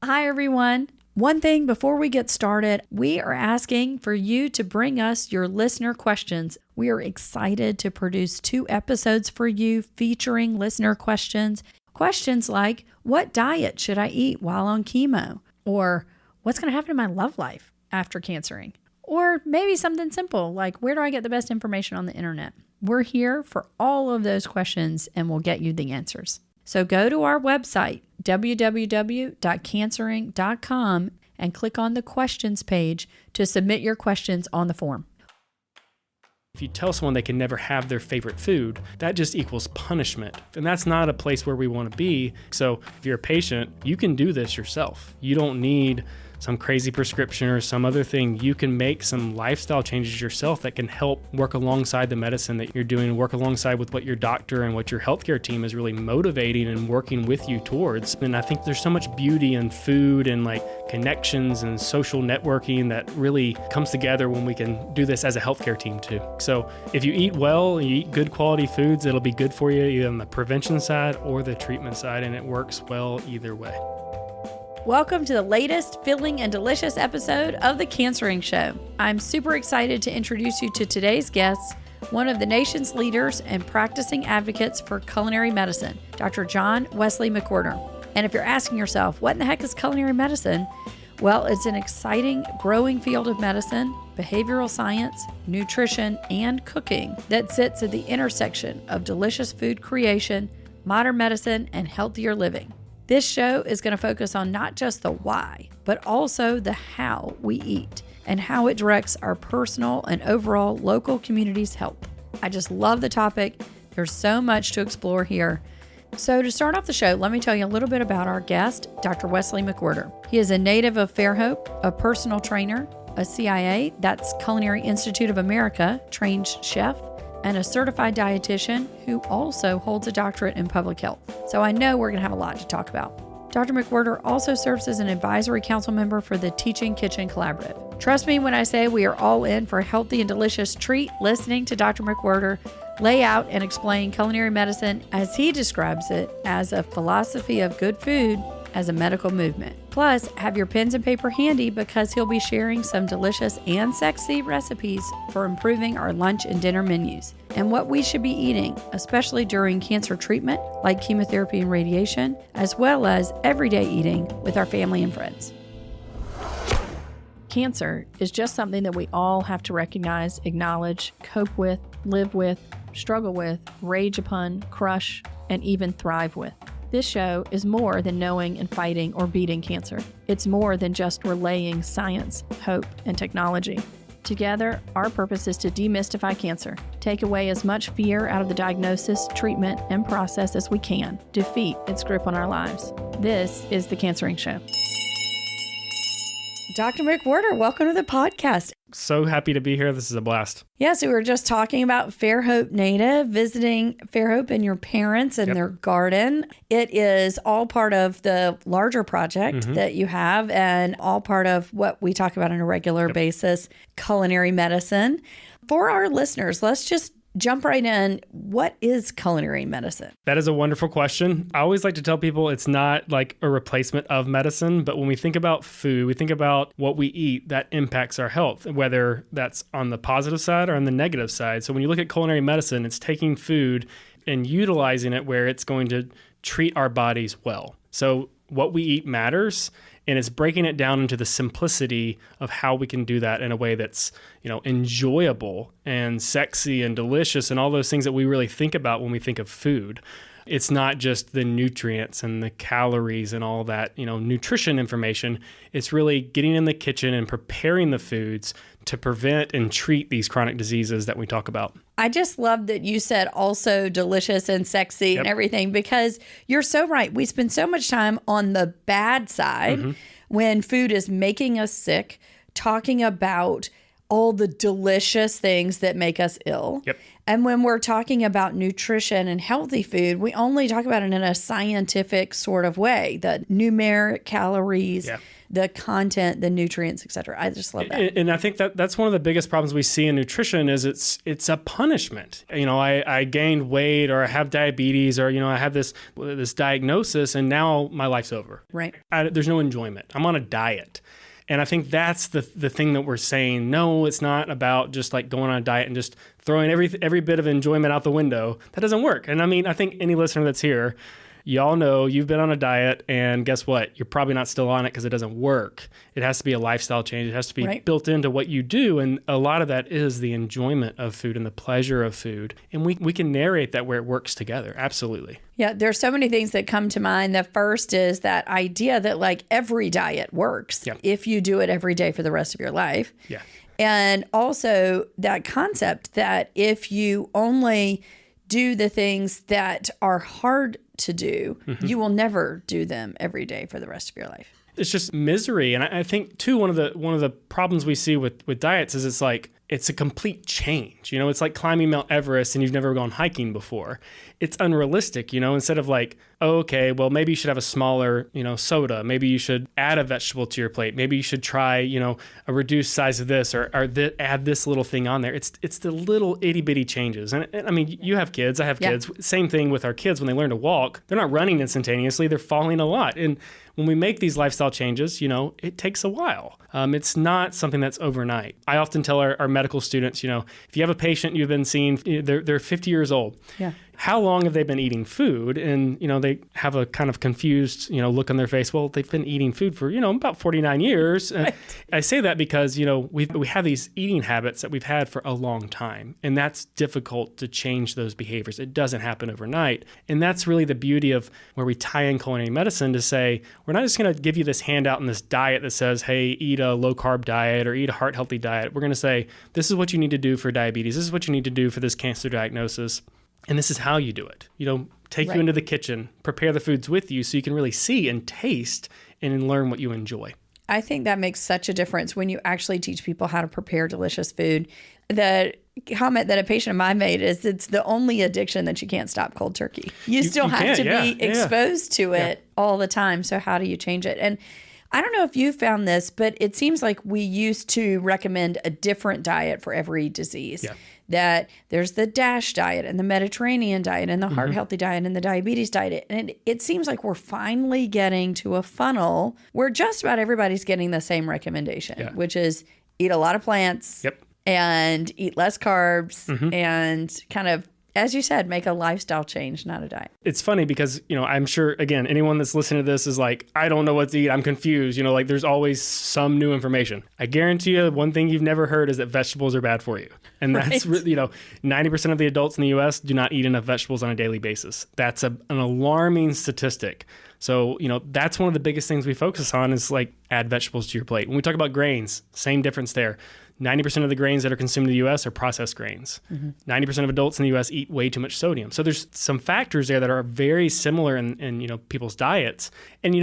Hi, everyone. One thing before we get started, we are asking for you to bring us your listener questions. We are excited to produce 2 episodes for you featuring listener questions. Questions like, what diet should I eat while on chemo? Or what's going to happen to my love life after cancering? Or maybe something simple like, where do I get the best information on the internet? We're here for all of those questions and we'll get you the answers. So go to our website, www.cancering.com, and click on the questions page to submit your questions on the form. If you tell someone they can never have their favorite food, that just equals punishment. And that's not a place where we want to be. So if you're a patient, you can do this yourself. You don't need some crazy prescription or some other thing. You can make some lifestyle changes yourself that can help work alongside the medicine that you're doing, work alongside with what your doctor and what your healthcare team is really motivating and working with you towards. And I think there's so much beauty in food and like connections and social networking that really comes together when we can do this as a healthcare team too. So if you eat well, you eat good quality foods, it'll be good for you either on the prevention side or the treatment side, and it works well either way. Welcome to the latest filling and delicious episode of The Cancering Show. I'm super excited to introduce you to today's guest, one of the nation's leaders and practicing advocates for culinary medicine, Dr. John Wesley McWhorter. And if you're asking yourself, what in the heck is culinary medicine? Well, it's an exciting, growing field of medicine, behavioral science, nutrition, and cooking that sits at the intersection of delicious food creation, modern medicine, and healthier living. This show is going to focus on not just the why, but also the how we eat and how it directs our personal and overall local community's health. I just love the topic. There's so much to explore here. So to start off the show, let me tell you a little bit about our guest, Dr. Wesley McWhorter. He is a native of Fairhope, a personal trainer, a CIA, that's Culinary Institute of America, trained chef, and a certified dietitian who also holds a doctorate in public health. So I know we're going to have a lot to talk about. Dr. McWhorter also serves as an advisory council member for the Teaching Kitchen Collaborative. Trust me when I say we are all in for a healthy and delicious treat listening to Dr. McWhorter lay out and explain culinary medicine as he describes it as a philosophy of good food as a medical movement. Plus, have your pens and paper handy because he'll be sharing some delicious and sexy recipes for improving our lunch and dinner menus and what we should be eating, especially during cancer treatment like chemotherapy and radiation, as well as everyday eating with our family and friends. Cancer is just something that we all have to recognize, acknowledge, cope with, live with, struggle with, rage upon, crush, and even thrive with. This show is more than knowing and fighting or beating cancer. It's more than just relaying science, hope, and technology. Together, our purpose is to demystify cancer, take away as much fear out of the diagnosis, treatment, and process as we can, defeat its grip on our lives. This is The Cancering Show. Dr. McWhorter, welcome to the podcast. So happy to be here. This is a blast. Yeah, so we were just talking about Fairhope native, visiting Fairhope and your parents and their garden. It is all part of the larger project that you have and all part of what we talk about on a regular basis, culinary medicine. For our listeners, let's just jump right in. What is culinary medicine? That is a wonderful question. I always like to tell people it's not like a replacement of medicine, but when we think about food, we think about what we eat that impacts our health, whether that's on the positive side or on the negative side. So when you look at culinary medicine, it's taking food and utilizing it where it's going to treat our bodies well. So what we eat matters. And it's breaking it down into the simplicity of how we can do that in a way that's, enjoyable and sexy and delicious and all those things that we really think about when we think of food. It's not just the nutrients and the calories and all that, nutrition information. It's really getting in the kitchen and preparing the foods to prevent and treat these chronic diseases that we talk about. I just love that you said also delicious and sexy and everything, because you're so right. We spend so much time on the bad side when food is making us sick, talking about all the delicious things that make us ill. Yep. And when we're talking about nutrition and healthy food, we only talk about it in a scientific sort of way, the numeric calories, the content, the nutrients, et cetera. I just love that. And I think that's one of the biggest problems we see in nutrition is it's a punishment. I gained weight, or I have diabetes, or, I have this diagnosis, and now my life's over. Right. There's no enjoyment. I'm on a diet. And I think that's the thing that we're saying. No, it's not about just like going on a diet and just throwing every bit of enjoyment out the window. That doesn't work. And I mean, I think any listener that's here, y'all know you've been on a diet, and guess what? You're probably not still on it because it doesn't work. It has to be a lifestyle change. It has to be built into what you do. And a lot of that is the enjoyment of food and the pleasure of food. And we can narrate that where it works together. Absolutely. Yeah, there's so many things that come to mind. The first is that idea that like every diet works if you do it every day for the rest of your life. Yeah. And also that concept that if you only do the things that are hard to do, you will never do them every day for the rest of your life. It's just misery. And I think too, one of the problems we see with diets is it's a complete change. It's like climbing Mount Everest and you've never gone hiking before. It's unrealistic, instead of like, oh, okay, well, maybe you should have a smaller, soda. Maybe you should add a vegetable to your plate. Maybe you should try, a reduced size of this or add this little thing on there. It's the little itty bitty changes. And I mean, you have kids, I have kids. Same thing with our kids. When they learn to walk, they're not running instantaneously. They're falling a lot. And when we make these lifestyle changes, it takes a while. It's not something that's overnight. I often tell our medical students, if you have a patient you've been seeing, they're 50 years old. Yeah. How long have they been eating food? And, they have a kind of confused, look on their face. Well, they've been eating food for, about 49 years. Right. I say that because, we have these eating habits that we've had for a long time. And that's difficult to change those behaviors. It doesn't happen overnight. And that's really the beauty of where we tie in culinary medicine to say, we're not just going to give you this handout and this diet that says, hey, eat a low carb diet or eat a heart healthy diet. We're going to say, this is what you need to do for diabetes. This is what you need to do for this cancer diagnosis. And this is how you do it. Take you into the kitchen, prepare the foods with you so you can really see and taste and learn what you enjoy. I think that makes such a difference when you actually teach people how to prepare delicious food. The comment that a patient of mine made is it's the only addiction that you can't stop cold turkey. You still have to be exposed to it all the time. So how do you change it? And I don't know if you found this, but it seems like we used to recommend a different diet for every disease. Yeah. That there's the DASH diet and the Mediterranean diet and the heart healthy diet and the diabetes diet. And it seems like we're finally getting to a funnel where just about everybody's getting the same recommendation, which is eat a lot of plants and eat less carbs and kind of, as you said, make a lifestyle change, not a diet. It's funny because, I'm sure, again, anyone that's listening to this is like, I don't know what to eat. I'm confused. There's always some new information. I guarantee you one thing you've never heard is that vegetables are bad for you. And that's, 90% of the adults in the U.S. do not eat enough vegetables on a daily basis. That's an alarming statistic. So, that's one of the biggest things we focus on is like add vegetables to your plate. When we talk about grains, same difference there. 90% of the grains that are consumed in the U.S. are processed grains. 90% of adults in the U.S. eat way too much sodium. So there's some factors there that are very similar in people's diets. And,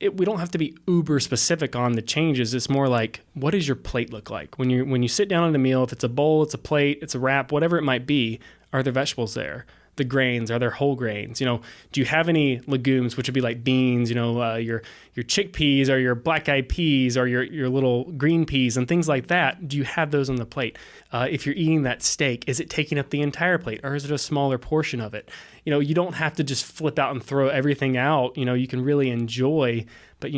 we don't have to be uber specific on the changes. It's more like, what does your plate look like? When you sit down at a meal, if it's a bowl, it's a plate, it's a wrap, whatever it might be, are there vegetables there? The grains, are there whole grains? Do you have any legumes, which would be like beans, your chickpeas or your black eyed peas or your little green peas and things like that? Do you have those on the plate? If you're eating that steak, is it taking up the entire plate or is it a smaller portion of it? You don't have to just flip out and throw everything out. You can really enjoy, but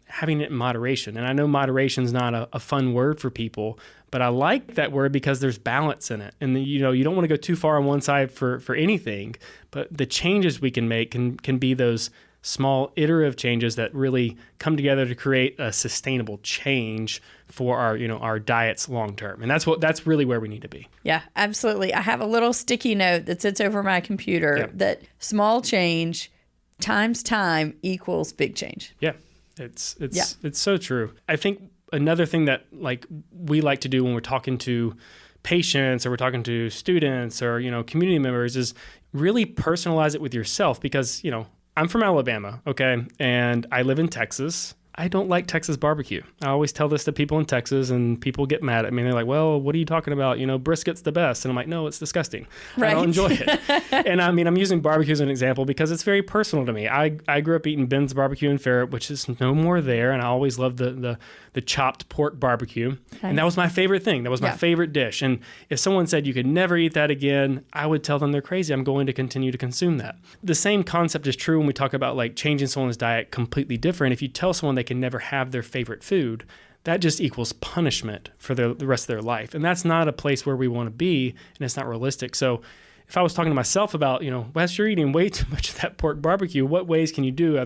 having it in moderation. And I know moderation is not a fun word for people, but I like that word because there's balance in it. And you don't want to go too far on one side for anything, but the changes we can make can be those small iterative changes that really come together to create a sustainable change for our diets long term. And that's really where we need to be. Yeah, absolutely. I have a little sticky note that sits over my computer that small change times time equals big change. Yeah. It's so true. I think another thing that we like to do when we're talking to patients or we're talking to students or community members is really personalize it with yourself because I'm from Alabama, okay, and I live in Texas. I don't like Texas barbecue. I always tell this to people in Texas, and people get mad at me. They're like, well, what are you talking about? Brisket's the best. And I'm like, no, it's disgusting. Right. I don't enjoy it. And I mean, I'm using barbecue as an example because it's very personal to me. I grew up eating Ben's Barbecue in Fairhope, which is no more there. And I always loved the chopped pork barbecue. Nice. And that was my favorite thing. That was my favorite dish. And if someone said you could never eat that again, I would tell them they're crazy. I'm going to continue to consume that. The same concept is true when we talk about like changing someone's diet completely different. If you tell someone they can never have their favorite food, that just equals punishment for the rest of their life. And that's not a place where we want to be, and it's not realistic. So if I was talking to myself about, Wes, you're eating way too much of that pork barbecue, what ways can you do? Are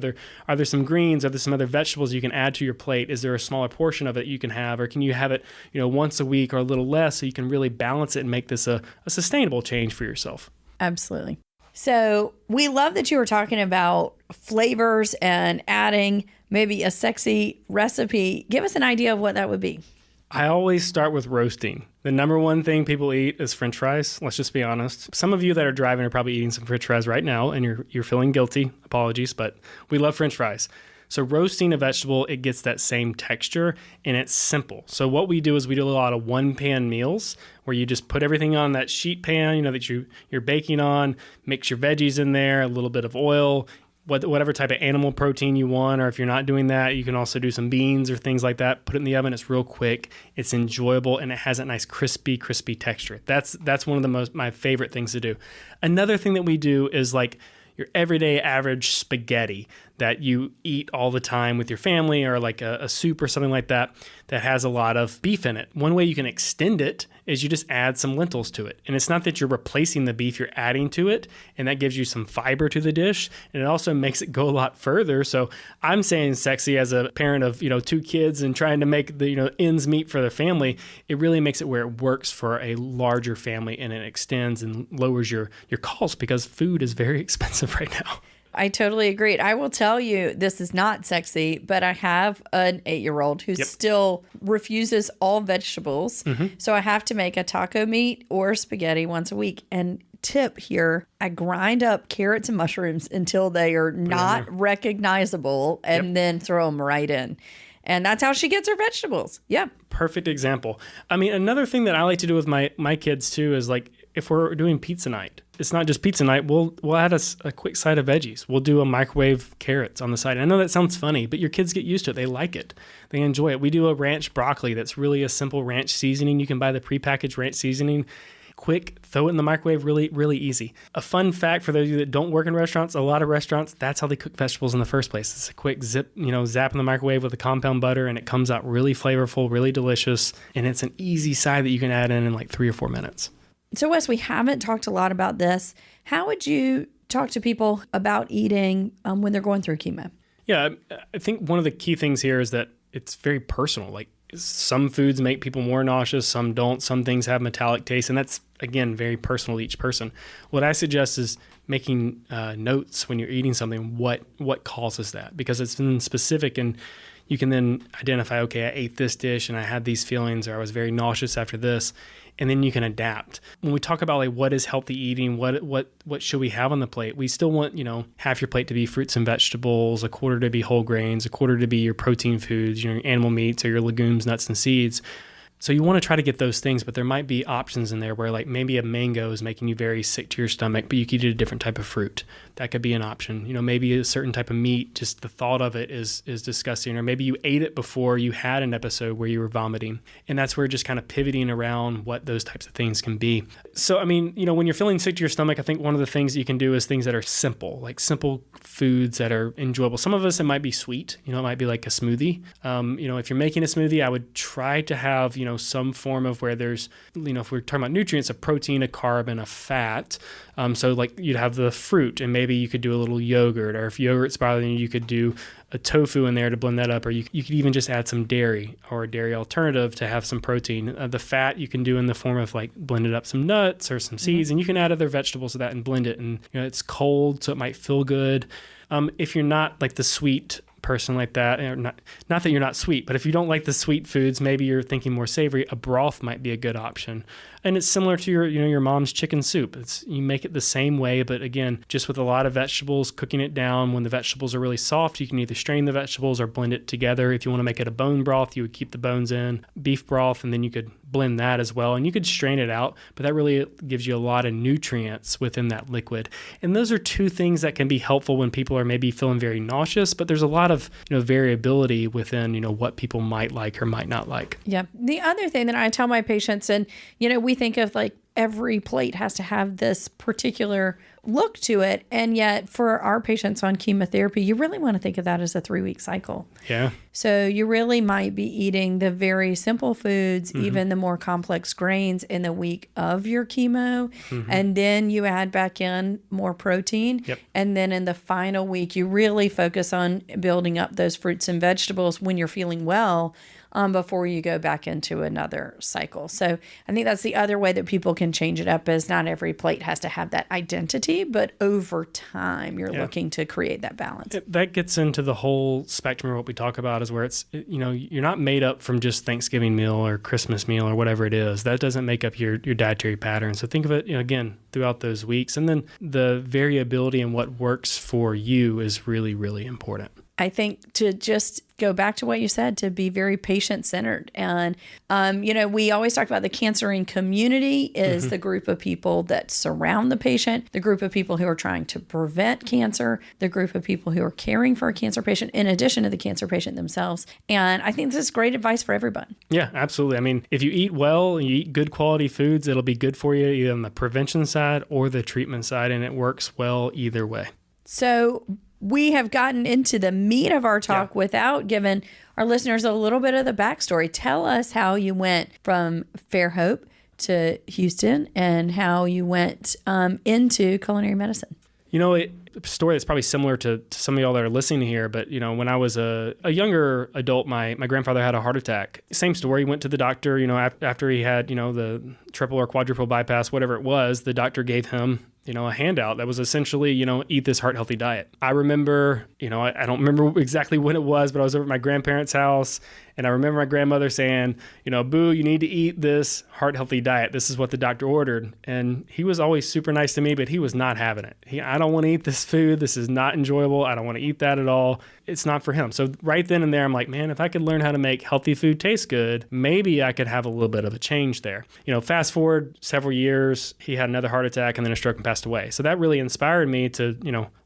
there some greens? Are there some other vegetables you can add to your plate? Is there a smaller portion of it you can have? Or can you have it, once a week or a little less so you can really balance it and make this a sustainable change for yourself? Absolutely. So we love that you were talking about flavors and adding maybe a sexy recipe. Give us an idea of what that would be. I always start with roasting. The number one thing people eat is French fries. Let's just be honest. Some of you that are driving are probably eating some French fries right now, and you're feeling guilty. Apologies, but we love French fries. So roasting a vegetable, it gets that same texture, and it's simple. So what we do is we do a lot of one-pan meals where you just put everything on that sheet pan, that you're baking on, mix your veggies in there, a little bit of oil, whatever type of animal protein you want, or if you're not doing that, you can also do some beans or things like that. Put it in the oven. It's real quick. It's enjoyable, and it has a nice crispy texture. That's one of my favorite things to do. Another thing that we do is like your everyday average spaghetti that you eat all the time with your family, or like a soup or something like that has a lot of beef in it. One way you can extend it is you just add some lentils to it. And it's not that you're replacing the beef, you're adding to it, and that gives you some fiber to the dish, and it also makes it go a lot further. So I'm saying sexy as a parent of 2 kids and trying to make the ends meet for the family. It really makes it where it works for a larger family, and it extends and lowers your costs because food is very expensive right now. I totally agree. I will tell you, this is not sexy, but I have an 8-year-old who still refuses all vegetables. Mm-hmm. So I have to make a taco meat or spaghetti once a week. And tip here, I grind up carrots and mushrooms until they are not recognizable, and then throw them right in. And that's how she gets her vegetables. Yeah. Perfect example. I mean, another thing that I like to do with my kids too is like, if we're doing pizza night, it's not just pizza night. We'll add a quick side of veggies. We'll do a microwave carrots on the side. I know that sounds funny, but your kids get used to it. They like it. They enjoy it. We do a ranch broccoli that's really a simple ranch seasoning. You can buy the prepackaged ranch seasoning. Quick, throw it in the microwave, really, really easy. A fun fact for those of you that don't work in restaurants, a lot of restaurants, that's how they cook vegetables in the first place. It's a quick zap in the microwave with a compound butter, and it comes out really flavorful, really delicious, and it's an easy side that you can add in like 3 or 4 minutes. So Wes, we haven't talked a lot about this. How would you talk to people about eating when they're going through chemo? Yeah, I think one of the key things here is that it's very personal. Like some foods make people more nauseous, some don't. Some things have metallic taste, and that's, again, very personal to each person. What I suggest is making notes when you're eating something, what causes that, because it's been specific, and you can then identify, okay, I ate this dish and I had these feelings, or I was very nauseous after this. And then you can adapt. When we talk about like what is healthy eating, what should we have on the plate, we still want, half your plate to be fruits and vegetables, a quarter to be whole grains, a quarter to be your protein foods, your animal meats or your legumes, nuts and seeds. So you want to try to get those things, but there might be options in there where like maybe a mango is making you very sick to your stomach, but you could eat a different type of fruit. That could be an option. Maybe a certain type of meat, just the thought of it is disgusting. Or maybe you ate it before you had an episode where you were vomiting. And that's where just kind of pivoting around what those types of things can be. So, I mean, when you're feeling sick to your stomach, I think one of the things that you can do is things that are simple, like simple foods that are enjoyable. Some of us, it might be sweet. It might be like a smoothie. If you're making a smoothie, I would try to have, some form of where there's, if we're talking about nutrients, a protein, a carb, and a fat. So like you'd have the fruit, and maybe you could do a little yogurt, or if yogurt's bothering you, you could do a tofu in there to blend that up, or you could even just add some dairy or a dairy alternative to have some protein. The fat you can do in the form of like blended up some nuts or some seeds, and you can add other vegetables to that and blend it. And it's cold, so it might feel good. If you're not like the sweet person like that, or not that you're not sweet, but if you don't like the sweet foods, maybe you're thinking more savory, a broth might be a good option. And it's similar to your mom's chicken soup. You make it the same way, but again, just with a lot of vegetables, cooking it down. When the vegetables are really soft, you can either strain the vegetables or blend it together. If you want to make it a bone broth, you would keep the bones in. Beef broth, and then you could blend that as well. And you could strain it out, but that really gives you a lot of nutrients within that liquid. And those are two things that can be helpful when people are maybe feeling very nauseous, but there's a lot of variability within what people might like or might not like. Yeah. The other thing that I tell my patients, and we think of like every plate has to have this particular look to it. And yet for our patients on chemotherapy, you really want to think of that as a 3-week cycle. Yeah. So you really might be eating the very simple foods, even the more complex grains in the week of your chemo. And then you add back in more protein. Yep. And then in the final week, you really focus on building up those fruits and vegetables when you're feeling well, before you go back into another cycle. So I think that's the other way that people can change it up, is not every plate has to have that identity, but over time you're looking to create that balance. That gets into the whole spectrum of what we talk about, is where it's, you're not made up from just Thanksgiving meal or Christmas meal or whatever it is. That doesn't make up your dietary pattern. So think of it, again, throughout those weeks. And then the variability in what works for you is really, really important. I think to just go back to what you said, to be very patient-centered. And, we always talk about the cancering community is the group of people that surround the patient, the group of people who are trying to prevent cancer, the group of people who are caring for a cancer patient, in addition to the cancer patient themselves. And I think this is great advice for everyone. Yeah, absolutely. I mean, if you eat well and you eat good quality foods, it'll be good for you either on the prevention side or the treatment side, and it works well either way. So we have gotten into the meat of our talk without giving our listeners a little bit of the backstory. Tell us how you went from Fairhope to Houston and how you went into culinary medicine. A story that's probably similar to some of y'all that are listening here, but when I was a younger adult, my grandfather had a heart attack. Same story. Went to the doctor, after he had, the triple or quadruple bypass, whatever it was, the doctor gave him a handout that was essentially, eat this heart healthy diet. I remember, I don't remember exactly when it was, but I was over at my grandparents' house, and I remember my grandmother saying, Boo, you need to eat this heart healthy diet. This is what the doctor ordered. And he was always super nice to me, but he was not having it. I don't want to eat this food. This is not enjoyable. I don't want to eat that at all. It's not for him. So right then and there, I'm like, man, if I could learn how to make healthy food taste good, maybe I could have a little bit of a change there. Fast forward several years, he had another heart attack and then a stroke and passed away. So that really inspired me to,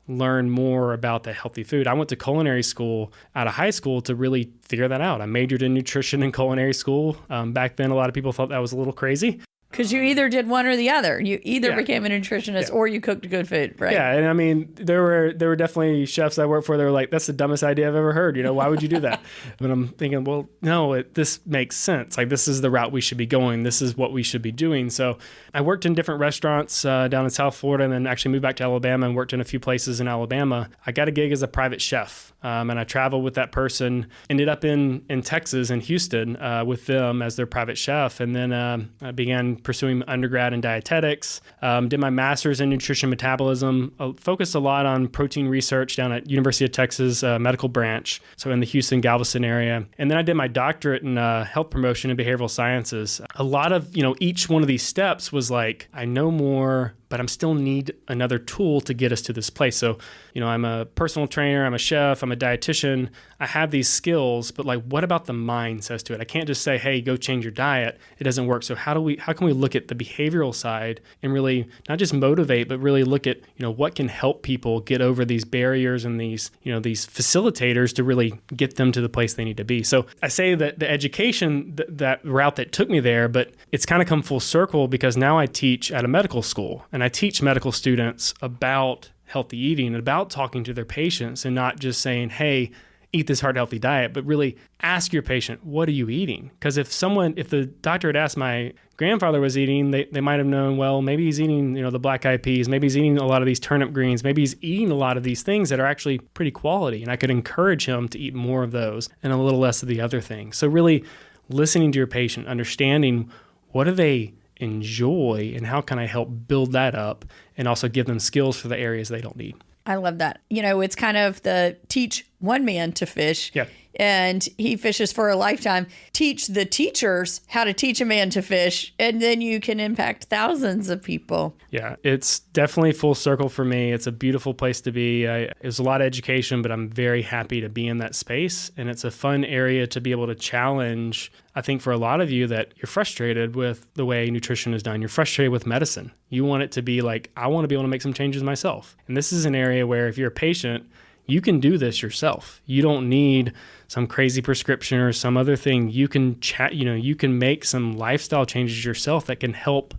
learn more about the healthy food. I went to culinary school out of high school to really figure that out. I majored in nutrition in culinary school. Back then, a lot of people thought that was a little crazy. Because you either did one or the other. You either became a nutritionist or you cooked good food, right? Yeah, and I mean, there were definitely chefs I worked for that were like, that's the dumbest idea I've ever heard. Why would you do that? But I'm thinking, well, no, this makes sense. Like, this is the route we should be going. This is what we should be doing. So I worked in different restaurants down in South Florida, and then actually moved back to Alabama and worked in a few places in Alabama. I got a gig as a private chef, and I traveled with that person, ended up in Texas, in Houston, with them as their private chef. And then I began pursuing undergrad in dietetics, did my master's in nutrition metabolism, focused a lot on protein research down at University of Texas medical branch, so in the Houston, Galveston area. And then I did my doctorate in health promotion and behavioral sciences. A lot of, each one of these steps was like, I know more, but I'm still need another tool to get us to this place. So, I'm a personal trainer, I'm a chef, I'm a dietitian. I have these skills, but like, what about the mind says to it? I can't just say, hey, go change your diet. It doesn't work. So how can we look at the behavioral side and really not just motivate, but really look at, what can help people get over these barriers and these facilitators to really get them to the place they need to be. So I say that the education, that route that took me there, but it's kind of come full circle because now I teach at a medical school, and I teach medical students about healthy eating and about talking to their patients and not just saying, hey, eat this heart healthy diet, but really ask your patient, what are you eating? Because if the doctor had asked my grandfather was eating, they might have known, well, maybe he's eating, the black eyed peas, maybe he's eating a lot of these turnip greens, maybe he's eating a lot of these things that are actually pretty quality. And I could encourage him to eat more of those and a little less of the other things. So really listening to your patient, understanding what do they enjoy and how can I help build that up and also give them skills for the areas they don't need. I love that. It's kind of the teach one man to fish. Yeah. And he fishes for a lifetime. Teach the teachers how to teach a man to fish, and then you can impact thousands of people. Yeah, it's definitely full circle for me. It's a beautiful place to be. It was a lot of education, but I'm very happy to be in that space. And it's a fun area to be able to challenge, I think, for a lot of you that you're frustrated with the way nutrition is done. You're frustrated with medicine. You want it to be like, I want to be able to make some changes myself. And this is an area where if you're a patient, you can do this yourself. You don't need some crazy prescription or some other thing. You can you can make some lifestyle changes yourself that can help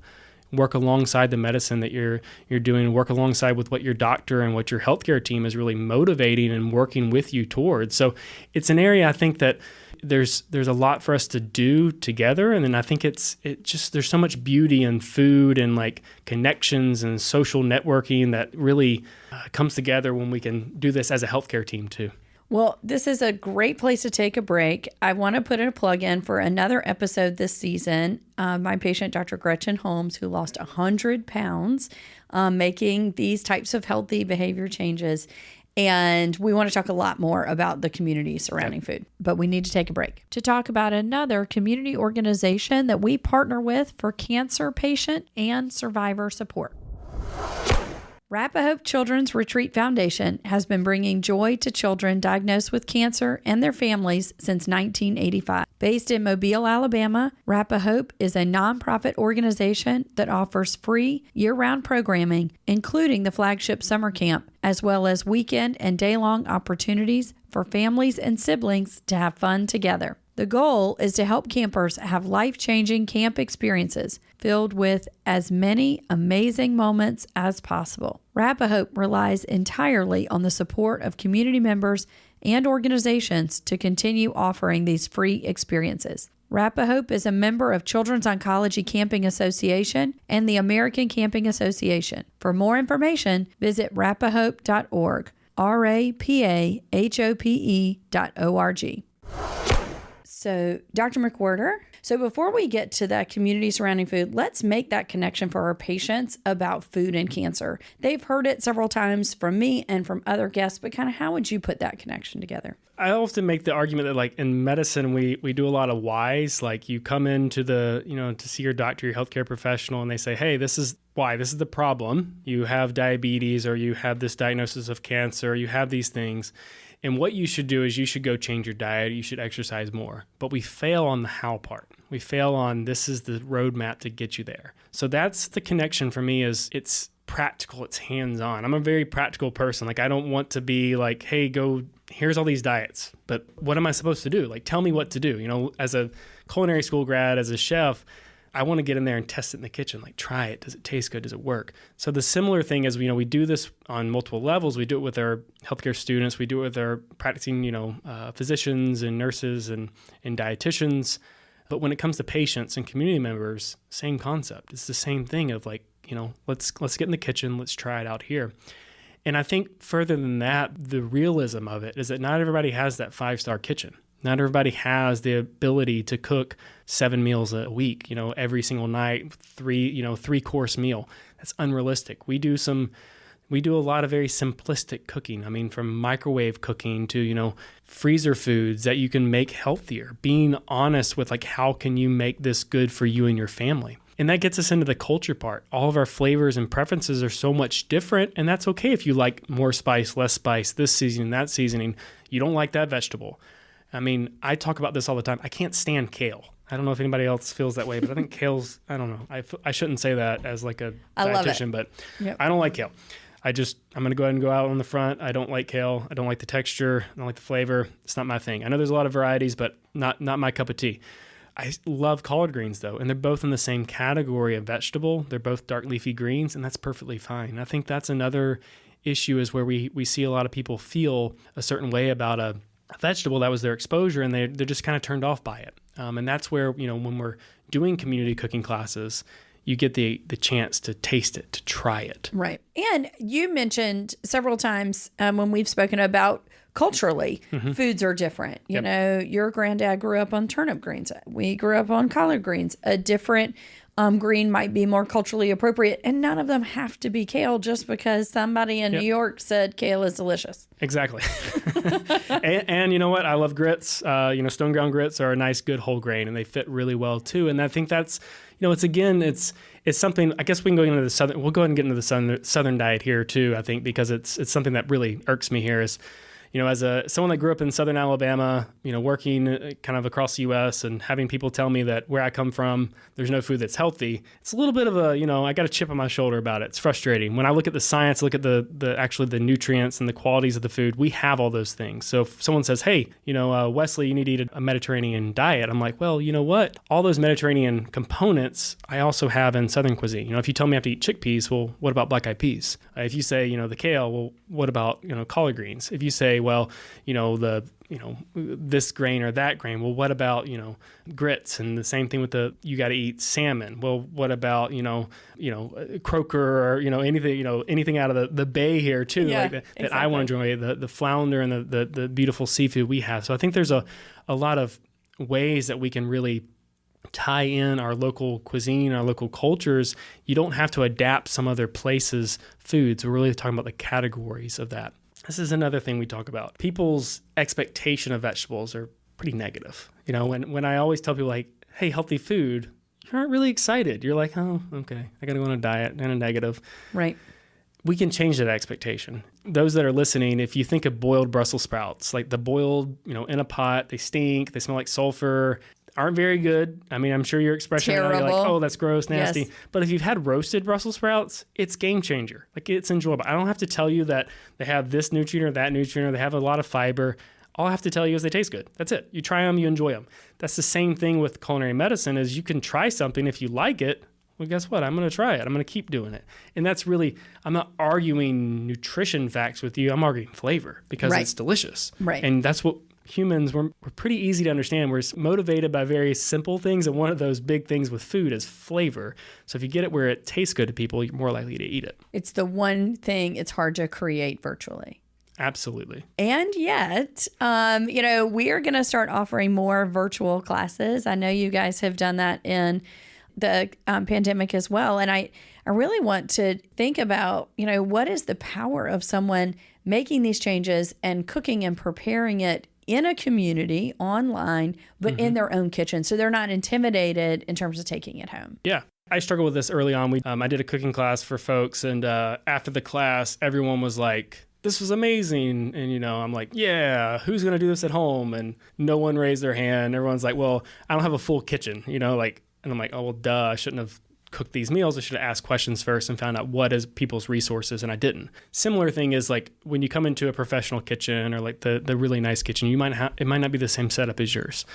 work alongside the medicine that you're doing, work alongside with what your doctor and what your healthcare team is really motivating and working with you towards. So it's an area I think that there's a lot for us to do together. And then I think there's so much beauty in food and like connections and social networking that really comes together when we can do this as a healthcare team too. Well, this is a great place to take a break. I want to put in a plug in for another episode this season. My patient, Dr. Gretchen Holmes, who lost 100 pounds, making these types of healthy behavior changes. And we want to talk a lot more about the community surrounding food, but we need to take a break to talk about another community organization that we partner with for cancer patient and survivor support. Fairhope Children's Retreat Foundation has been bringing joy to children diagnosed with cancer and their families since 1985. Based in Mobile, Alabama, Fairhope is a nonprofit organization that offers free year-round programming, including the flagship summer camp, as well as weekend and day-long opportunities for families and siblings to have fun together. The goal is to help campers have life-changing camp experiences filled with as many amazing moments as possible. Fairhope relies entirely on the support of community members and organizations to continue offering these free experiences. Fairhope is a member of Children's Oncology Camping Association and the American Camping Association. For more information, visit rapahope.org, rapahope.org. So, Dr. McWhorter, so before we get to that community surrounding food, let's make that connection for our patients about food and cancer. They've heard it several times from me and from other guests, but kind of how would you put that connection together? I often make the argument that like in medicine, we do a lot of whys. Like you come into to see your doctor, your healthcare professional, and they say, hey, this is why, this is the problem. You have diabetes, or you have this diagnosis of cancer, you have these things. And what you should do is you should go change your diet. You should exercise more. But we fail on the how part. We fail on this is the roadmap to get you there. So that's the connection for me is it's practical. It's hands-on. I'm a very practical person. Like I don't want to be like, hey, here's all these diets. But what am I supposed to do? Like tell me what to do. As a culinary school grad, as a chef, I want to get in there and test it in the kitchen. Like try it. Does it taste good? Does it work? So the similar thing is, we do this on multiple levels. We do it with our healthcare students. We do it with our practicing, physicians and nurses and dietitians. But when it comes to patients and community members, same concept. It's the same thing of like, let's get in the kitchen. Let's try it out here. And I think further than that, the realism of it is that not everybody has that 5-star kitchen. Not everybody has the ability to cook 7 meals a week, every single night, 3-course meal. That's unrealistic. We do a lot of very simplistic cooking. I mean, from microwave cooking to, freezer foods that you can make healthier, being honest with like, how can you make this good for you and your family? And that gets us into the culture part. All of our flavors and preferences are so much different, and that's okay if you like more spice, less spice, this seasoning, that seasoning. You don't like that vegetable. I mean, I talk about this all the time. I can't stand kale. I don't know if anybody else feels that way, but I think kale's, I don't know. I shouldn't say that as like a dietitian, but yep. I don't like kale. I'm going to go ahead and go out on the front. I don't like kale. I don't like the texture. I don't like the flavor. It's not my thing. I know there's a lot of varieties, but not my cup of tea. I love collard greens though, and they're both in the same category of vegetable. They're both dark leafy greens, and that's perfectly fine. I think that's another issue is where we see a lot of people feel a certain way about a vegetable that was their exposure, and they're just kind of turned off by it. And that's where, when we're doing community cooking classes, you get the chance to taste it, to try it. Right. And you mentioned several times when we've spoken about culturally, foods are different. You know, your granddad grew up on turnip greens. We grew up on collard greens, a different green might be more culturally appropriate, and none of them have to be kale just because somebody in New York said kale is delicious. Exactly. and you know what? I love grits. Stone ground grits are a nice, good whole grain, and they fit really well too. And I think that's, it's something, I guess we can go into the southern, we'll go ahead and get into the southern diet here too, I think, because it's something that really irks me here is, as someone that grew up in southern Alabama, working kind of across the U.S. and having people tell me that where I come from, there's no food that's healthy. It's a little bit of a, I got a chip on my shoulder about it. It's frustrating. When I look at the science, look at the nutrients and the qualities of the food, we have all those things. So if someone says, hey, Wesley, you need to eat a Mediterranean diet, I'm like, well, you know what? All those Mediterranean components I also have in Southern cuisine. If you tell me I have to eat chickpeas, well, what about black eyed peas? If you say, the kale, well, what about, collard greens? If you say, well, this grain or that grain. Well, what about, grits? And the same thing with you got to eat salmon. Well, what about, croaker or, anything out of the bay here too, that exactly. I want to enjoy, the flounder and the beautiful seafood we have. So I think there's a lot of ways that we can really tie in our local cuisine, our local cultures. You don't have to adapt some other places' foods. We're really talking about the categories of that. This is another thing we talk about. People's expectation of vegetables are pretty negative. When I always tell people like, hey, healthy food, you aren't really excited. You're like, oh, okay, I got to go on a diet and a negative. Right. We can change that expectation. Those that are listening, if you think of boiled Brussels sprouts, like the boiled, in a pot, they stink, they smell like sulfur, aren't very good. I mean, I'm sure your expression, you're like, oh, that's gross, nasty. Yes. But if you've had roasted Brussels sprouts, it's game changer. Like, it's enjoyable. I don't have to tell you that they have this nutrient or that nutrient, or they have a lot of fiber. All I have to tell you is they taste good. That's it. You try them, you enjoy them. That's the same thing with culinary medicine, is you can try something. If you like it, well, guess what? I'm going to try it. I'm going to keep doing it. And that's really, I'm not arguing nutrition facts with you. I'm arguing flavor because it's delicious. Right. And that's what humans, we're pretty easy to understand. We're motivated by very simple things, and one of those big things with food is flavor. So if you get it where it tastes good to people, you're more likely to eat it. It's the one thing it's hard to create virtually. Absolutely. And yet, we are going to start offering more virtual classes. I know you guys have done that in the pandemic as well. And I really want to think about, what is the power of someone making these changes and cooking and preparing it in a community online, but in their own kitchen. So they're not intimidated in terms of taking it home. Yeah. I struggled with this early on. I did a cooking class for folks, and after the class, everyone was like, this was amazing. And, I'm like, yeah, who's going to do this at home? And no one raised their hand. Everyone's like, well, I don't have a full kitchen, and I'm like, oh, well, duh, I shouldn't have cooked these meals. I should have asked questions first and found out what is people's resources, and I didn't. Similar thing is like when you come into a professional kitchen or like the really nice kitchen, it might not be the same setup as yours.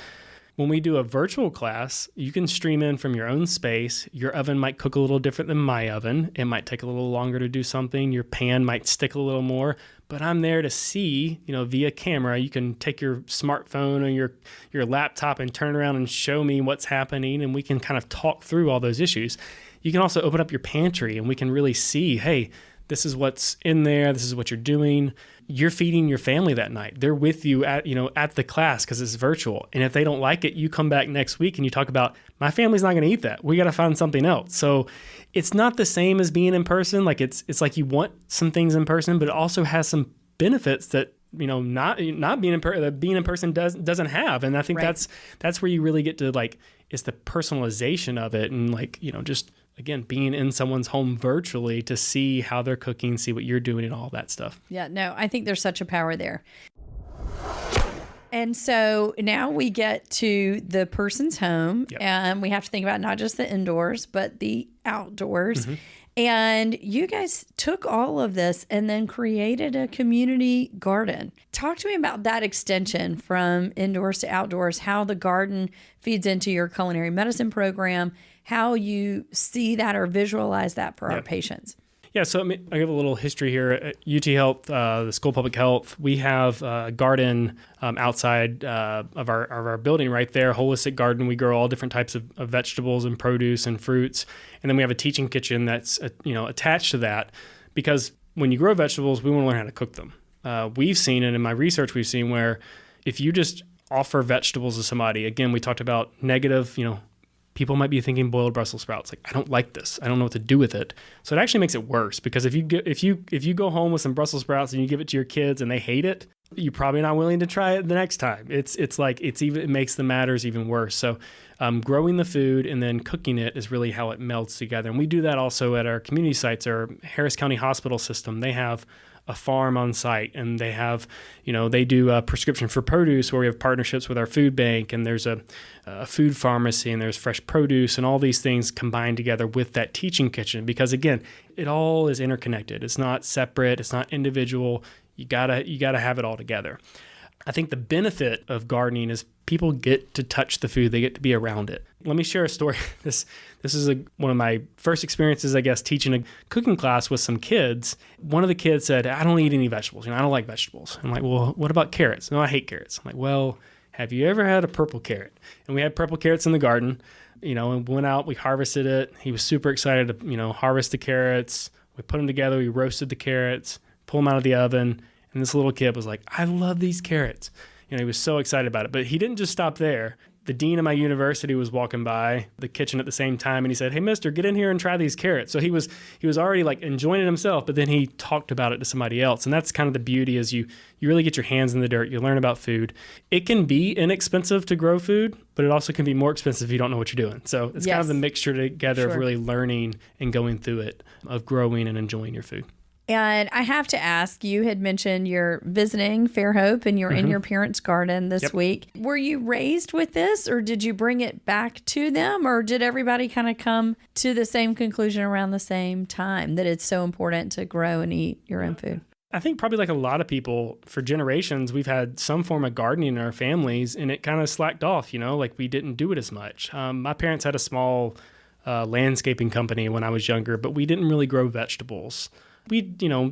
When we do a virtual class, you can stream in from your own space. Your oven might cook a little different than my oven. It might take a little longer to do something. Your pan might stick a little more, but I'm there to see, via camera. You can take your smartphone or your laptop and turn around and show me what's happening, and we can kind of talk through all those issues. You can also open up your pantry, and we can really see, hey, this is what's in there. This is what you're doing. You're feeding your family that night. They're with you at the class because it's virtual. And if they don't like it, you come back next week and you talk about, my family's not going to eat that. We got to find something else. So it's not the same as being in person. Like it's like you want some things in person, but it also has some benefits that not being in person doesn't have. And I think that's where you really get to it's the personalization of it, and just again, being in someone's home virtually to see how they're cooking, see what you're doing and all that stuff. Yeah, no, I think there's such a power there. And so now we get to the person's home, and we have to think about not just the indoors, but the outdoors. Mm-hmm. And you guys took all of this and then created a community garden. Talk to me about that extension from indoors to outdoors, how the garden feeds into your culinary medicine program, how you see that or visualize that for our patients. Yeah, so I give a little history here. At UTHealth, the School of Public Health, we have a garden outside of our building right there, holistic garden. We grow all different types of vegetables and produce and fruits. And then we have a teaching kitchen that's attached to that, because when you grow vegetables, we want to learn how to cook them. We've seen, and in my research we've seen, where if you just offer vegetables to somebody, again, we talked about negative, people might be thinking boiled Brussels sprouts. Like, I don't like this. I don't know what to do with it. So it actually makes it worse, because if you go home with some Brussels sprouts and you give it to your kids and they hate it, you're probably not willing to try it the next time. It makes the matters even worse. So growing the food and then cooking it is really how it melds together. And we do that also at our community sites. Our Harris County Hospital system, they have a farm on site, and they have, they do a prescription for produce where we have partnerships with our food bank, and there's a food pharmacy, and there's fresh produce, and all these things combined together with that teaching kitchen, because again, it all is interconnected. It's not separate. It's not individual. You gotta have it all together. I think the benefit of gardening is people get to touch the food. They get to be around it. Let me share a story. This is one of my first experiences, I guess, teaching a cooking class with some kids. One of the kids said, I don't eat any vegetables. I don't like vegetables. I'm like, well, what about carrots? No, I hate carrots. I'm like, well, have you ever had a purple carrot? And we had purple carrots in the garden, and went out, we harvested it. He was super excited to, harvest the carrots. We put them together. We roasted the carrots, pull them out of the oven. And this little kid was like, I love these carrots. He was so excited about it. But he didn't just stop there. The dean of my university was walking by the kitchen at the same time, and he said, hey, mister, get in here and try these carrots. So he was already like enjoying it himself, but then he talked about it to somebody else. And that's kind of the beauty, is you really get your hands in the dirt. You learn about food. It can be inexpensive to grow food, but it also can be more expensive if you don't know what you're doing. So it's kind of the mixture together of really learning and going through it, of growing and enjoying your food. And I have to ask, you had mentioned you're visiting Fairhope and you're in your parents' garden this week. Were you raised with this, or did you bring it back to them, or did everybody kind of come to the same conclusion around the same time, that it's so important to grow and eat your own food? I think probably like a lot of people, for generations, we've had some form of gardening in our families, and it kind of slacked off, like we didn't do it as much. My parents had a small landscaping company when I was younger, but we didn't really grow vegetables. We,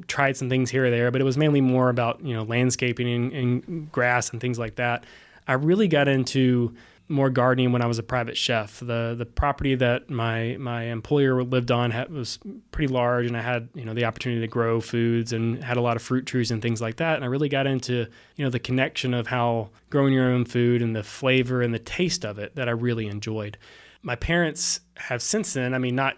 tried some things here or there, but it was mainly more about, landscaping and grass and things like that. I really got into more gardening when I was a private chef. The property that my employer lived on was pretty large, and I had, the opportunity to grow foods and had a lot of fruit trees and things like that. And I really got into, the connection of how growing your own food and the flavor and the taste of it that I really enjoyed. My parents have since then,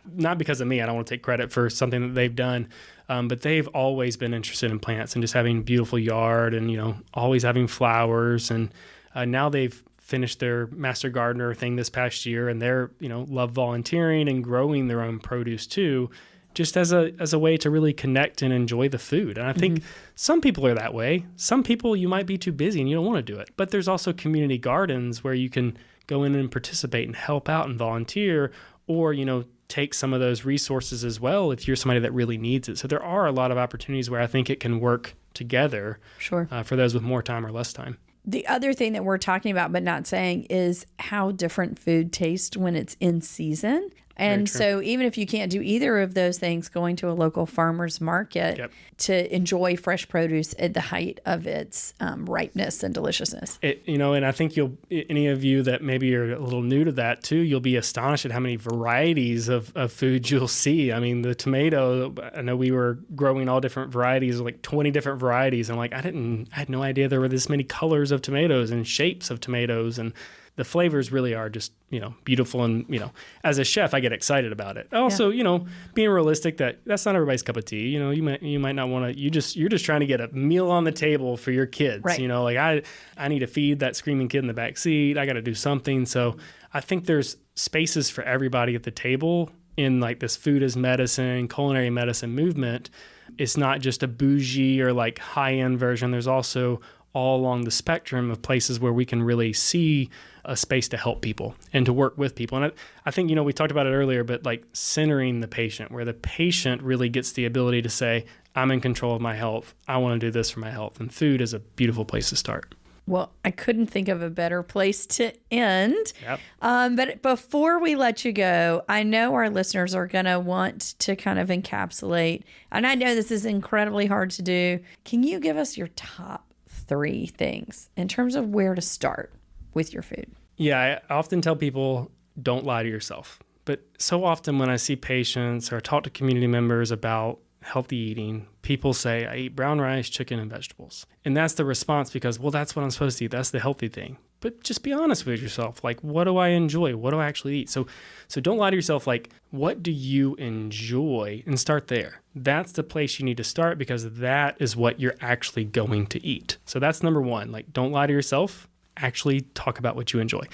not because of me, I don't want to take credit for something that they've done, but they've always been interested in plants and just having a beautiful yard and, always having flowers. And now they've finished their Master Gardener thing this past year, and they're, love volunteering and growing their own produce too, just as a way to really connect and enjoy the food. And I think some people are that way. Some people, you might be too busy and you don't want to do it. But there's also community gardens where you can go in and participate and help out and volunteer, or, take some of those resources as well if you're somebody that really needs it. So there are a lot of opportunities where I think it can work together for those with more time or less time. The other thing that we're talking about but not saying is how different food tastes when it's in season. And so even if you can't do either of those things, going to a local farmer's market to enjoy fresh produce at the height of its ripeness and deliciousness. And I think any of you that maybe are a little new to that too, you'll be astonished at how many varieties of foods you'll see. The tomato, I know we were growing all different varieties, like 20 different varieties. And I had no idea there were this many colors of tomatoes and shapes of tomatoes, and the flavors really are just, beautiful. And, as a chef, I get excited about it. Also, being realistic that's not everybody's cup of tea. You might not want to, you're just trying to get a meal on the table for your kids. Right. I need to feed that screaming kid in the back seat. I got to do something. So I think there's spaces for everybody at the table in this food as medicine, culinary medicine movement. It's not just a bougie or high-end version. There's also all along the spectrum of places where we can really see a space to help people and to work with people. And I think, we talked about it earlier, but centering the patient, where the patient really gets the ability to say, I'm in control of my health. I want to do this for my health. And food is a beautiful place to start. Well, I couldn't think of a better place to end. Yep. But before we let you go, I know our listeners are going to want to kind of encapsulate, and I know this is incredibly hard to do. Can you give us your top 3 things in terms of where to start with your food? Yeah, I often tell people, don't lie to yourself. But so often when I see patients or talk to community members about healthy eating, people say, I eat brown rice, chicken, and vegetables. And that's the response because, well, that's what I'm supposed to eat. That's the healthy thing. but just be honest with yourself. Like, what do I enjoy? What do I actually eat? So don't lie to yourself. Like, what do you enjoy? And start there. That's the place you need to start, because that is what you're actually going to eat. So that's number one. Like, don't lie to yourself. Actually talk about what you enjoy.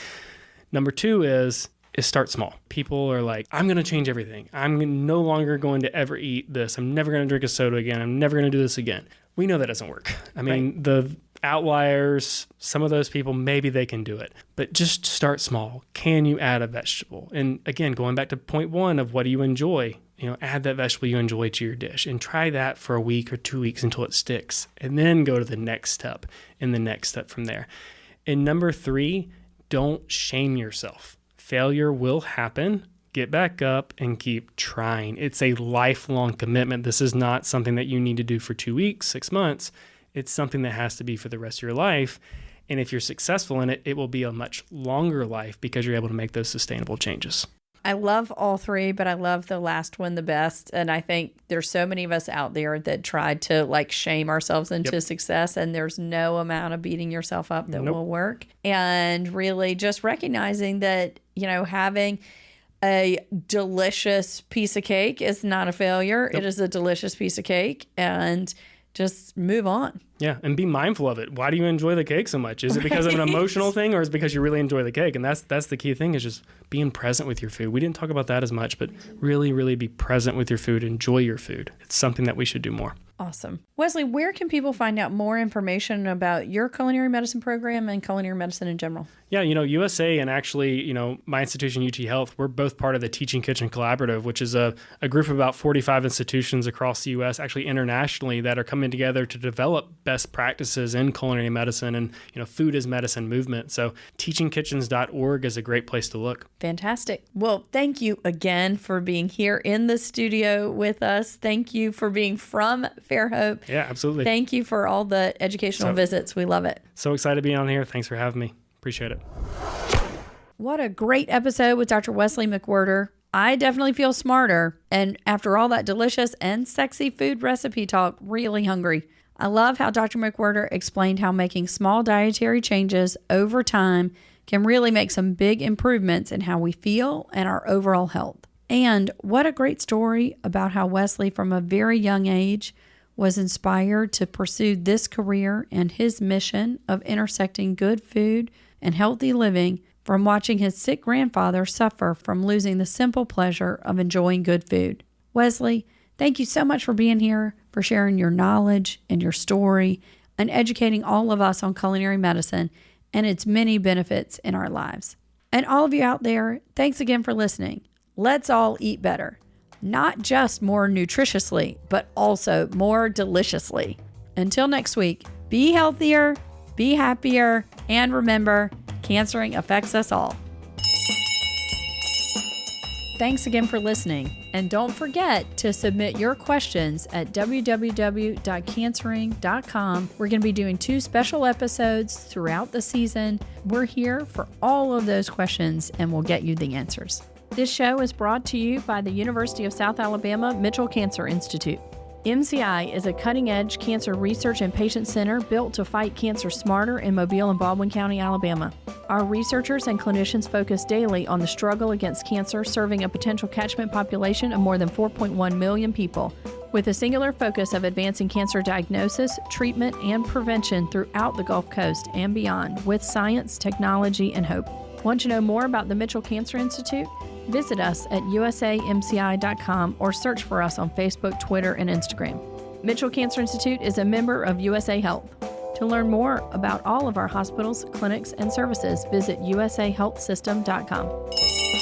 Number two is start small. People are like, I'm going to change everything. I'm no longer going to ever eat this. I'm never going to drink a soda again. I'm never going to do this again. We know that doesn't work. I mean, the outliers, some of those people, maybe they can do it, but just start small. Can you add a vegetable? And again, going back to point one of what do you enjoy, add that vegetable you enjoy to your dish and try that for a week or 2 weeks until it sticks, and then go to the next step and the next step from there. And number three, don't shame yourself. Failure will happen. Get back up and keep trying. It's a lifelong commitment. This is not something that you need to do for 2 weeks, 6 months. It's something that has to be for the rest of your life. And if you're successful in it, it will be a much longer life because you're able to make those sustainable changes. I love all three, but I love the last one the best. And I think there's so many of us out there that try to shame ourselves into success, and there's no amount of beating yourself up that will work. And really just recognizing that, having a delicious piece of cake is not a failure. It is a delicious piece of cake, and just move on. Yeah, and be mindful of it. Why do you enjoy the cake so much? Is it because of an emotional thing, or is it because you really enjoy the cake? And that's the key thing, is just being present with your food. We didn't talk about that as much, but really, really be present with your food. Enjoy your food. It's something that we should do more. Awesome. Wesley, where can people find out more information about your culinary medicine program and culinary medicine in general? Yeah, USA and actually, my institution, UTHealth, we're both part of the Teaching Kitchen Collaborative, which is a group of about 45 institutions across the U.S., actually internationally, that are coming together to develop best practices in culinary medicine and, food as medicine movement. So teachingkitchens.org is a great place to look. Fantastic. Well, thank you again for being here in the studio with us. Thank you for being from Fairhope. Yeah, absolutely. Thank you for all the educational visits. We love it. So excited to be on here. Thanks for having me. Appreciate it. What a great episode with Dr. Wesley McWhorter. I definitely feel smarter, and after all that delicious and sexy food recipe talk, really hungry. I love how Dr. McWhorter explained how making small dietary changes over time can really make some big improvements in how we feel and our overall health. And what a great story about how Wesley, from a very young age, was inspired to pursue this career and his mission of intersecting good food and healthy living from watching his sick grandfather suffer from losing the simple pleasure of enjoying good food. Wesley, thank you so much for being here, for sharing your knowledge and your story, and educating all of us on culinary medicine and its many benefits in our lives. And all of you out there, thanks again for listening. Let's all eat better. Not just more nutritiously, but also more deliciously. Until next week, be healthier, be happier, and remember, cancering affects us all. Thanks again for listening. And don't forget to submit your questions at www.cancering.com. We're going to be doing 2 special episodes throughout the season. We're here for all of those questions, and we'll get you the answers. This show is brought to you by the University of South Alabama Mitchell Cancer Institute. MCI is a cutting-edge cancer research and patient center built to fight cancer smarter in Mobile and Baldwin County, Alabama. Our researchers and clinicians focus daily on the struggle against cancer, serving a potential catchment population of more than 4.1 million people, with a singular focus of advancing cancer diagnosis, treatment, and prevention throughout the Gulf Coast and beyond, with science, technology, and hope. Want to know more about the Mitchell Cancer Institute? Visit us at usamci.com or search for us on Facebook, Twitter, and Instagram. Mitchell Cancer Institute is a member of USA Health. To learn more about all of our hospitals, clinics, and services, visit usahealthsystem.com.